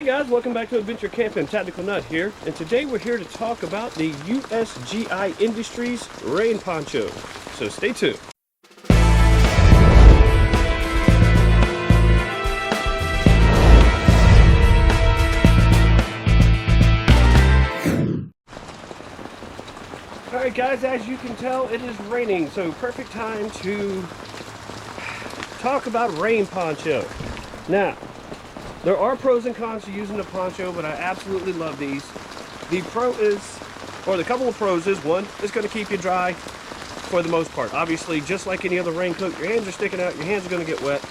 Hey guys, welcome back to Adventure Camping. Tactical Nut here, and today we're here to talk about the USGI Industries rain poncho. So stay tuned. Alright guys, as you can tell, it is raining, so perfect time to talk about rain poncho. Now, there are pros and cons to using a poncho, but I absolutely love these. The pro is, or the couple of pros is, one, it's going to keep you dry for the most part. Obviously, just like any other raincoat, your hands are sticking out, your hands are going to get wet.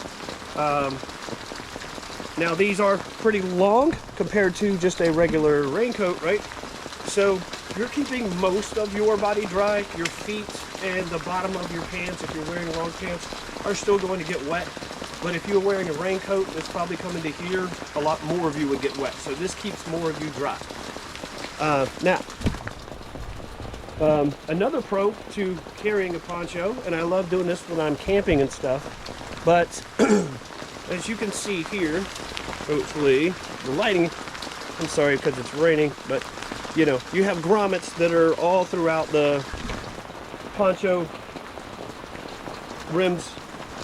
Now, these are pretty long compared to just a regular raincoat, right? So, you're keeping most of your body dry. Your feet and the bottom of your pants, if you're wearing long pants, are still going to get wet. But if you're wearing a raincoat that's probably coming to here, a lot more of you would get wet. So this keeps more of you dry. Another pro to carrying a poncho, and I love doing this when I'm camping and stuff, but as you can see here, hopefully, the lighting, I'm sorry because it's raining, but you know, you have grommets that are all throughout the poncho rims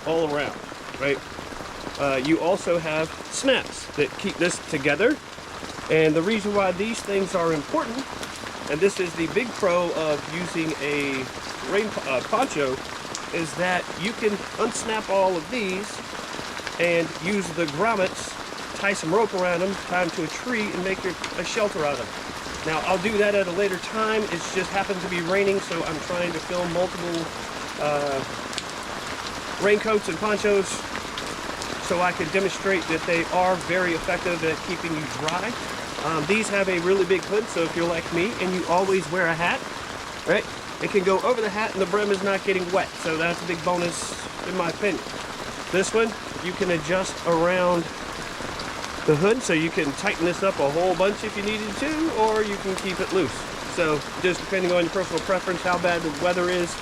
all around, right? You also have snaps that keep this together, and the reason why these things are important, and this is the big pro of using a rain poncho, is that you can unsnap all of these and use the grommets, tie some rope around them, tie them to a tree, and make a shelter out of it. Now, I'll do that at a later time. It just happens to be raining, so I'm trying to film multiple raincoats and ponchos so I can demonstrate that they are very effective at keeping you dry. These have a really big hood, so if you're like me and you always wear a hat, right, it can go over the hat and the brim is not getting wet, so that's a big bonus in my opinion. This one, you can adjust around the hood, so you can tighten this up a whole bunch if you needed to, or you can keep it loose. So just depending on your personal preference, how bad the weather is,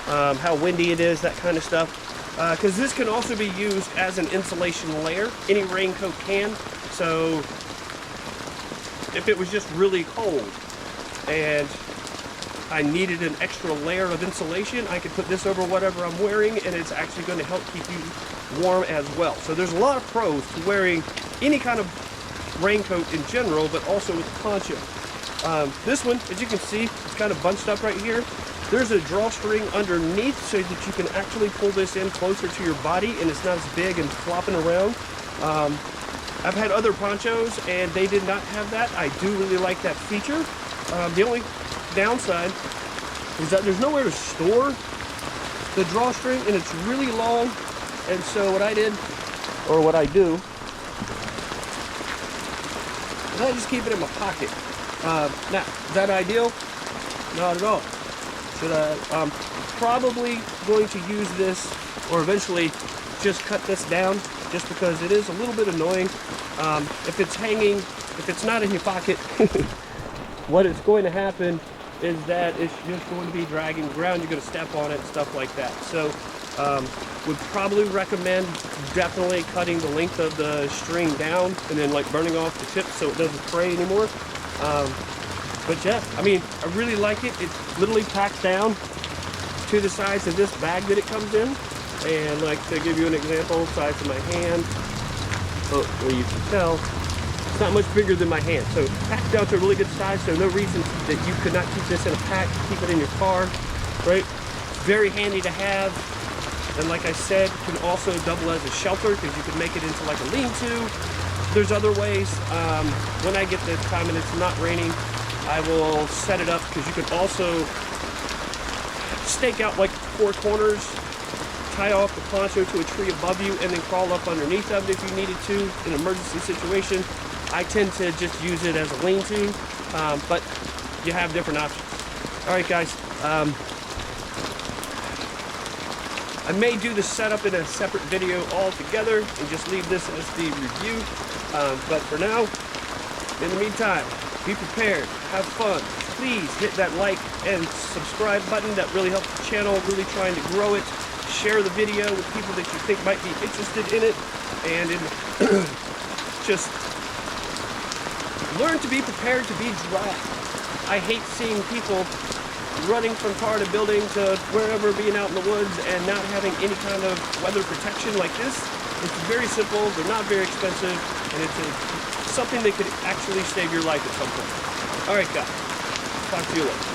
how windy it is, that kind of stuff. Because this can also be used as an insulation layer. Any raincoat can. So if it was just really cold and I needed an extra layer of insulation, I could put this over whatever I'm wearing, and it's actually going to help keep you warm as well. So there's a lot of pros to wearing any kind of raincoat in general, but also with the poncho. This one, as you can see, it's kind of bunched up right here. There's a drawstring underneath so that you can actually pull this in closer to your body and it's not as big and flopping around. I've had other ponchos and they did not have that. I do really like that feature. The only downside is that there's nowhere to store the drawstring and it's really long. And so what I did, or what I do, is I just keep it in my pocket. Now, is that ideal? Not at all. I'm probably going to use this, or eventually just cut this down, just because it is a little bit annoying. If it's hanging, if it's not in your pocket, what is going to happen is that it's just going to be dragging the ground. You're going to step on it and stuff like that. So would probably recommend definitely cutting the length of the string down and then like burning off the tip so it doesn't fray anymore. But yeah, I mean, I really like it. It literally packs down to the size of this bag that it comes in. And like to give you an example, size of my hand, well you can tell, it's not much bigger than my hand. So packed down to a really good size, so no reason that you could not keep this in a pack, keep it in your car, right? Very handy to have. And like I said, it can also double as a shelter because you can make it into like a lean-to. There's other ways. When I get the time and it's not raining, I will set it up because you can also stake out like 4 corners, tie off the poncho to a tree above you, and then crawl up underneath of it if you needed to in an emergency situation. I tend to just use it as a lean-to, but you have different options. All right, guys. I may do the setup in a separate video altogether and just leave this as the review. But for now, in the meantime, be prepared, have fun. Please hit that like and subscribe button. That really helps the channel, really trying to grow it. Share the video with people that you think might be interested in it. And just learn to be prepared to be dragged. I hate seeing people running from car to building to wherever, being out in the woods and not having any kind of weather protection like this. It's very simple, they're not very expensive, and it's something that could actually save your life at some point. All right, guys, talk to you later.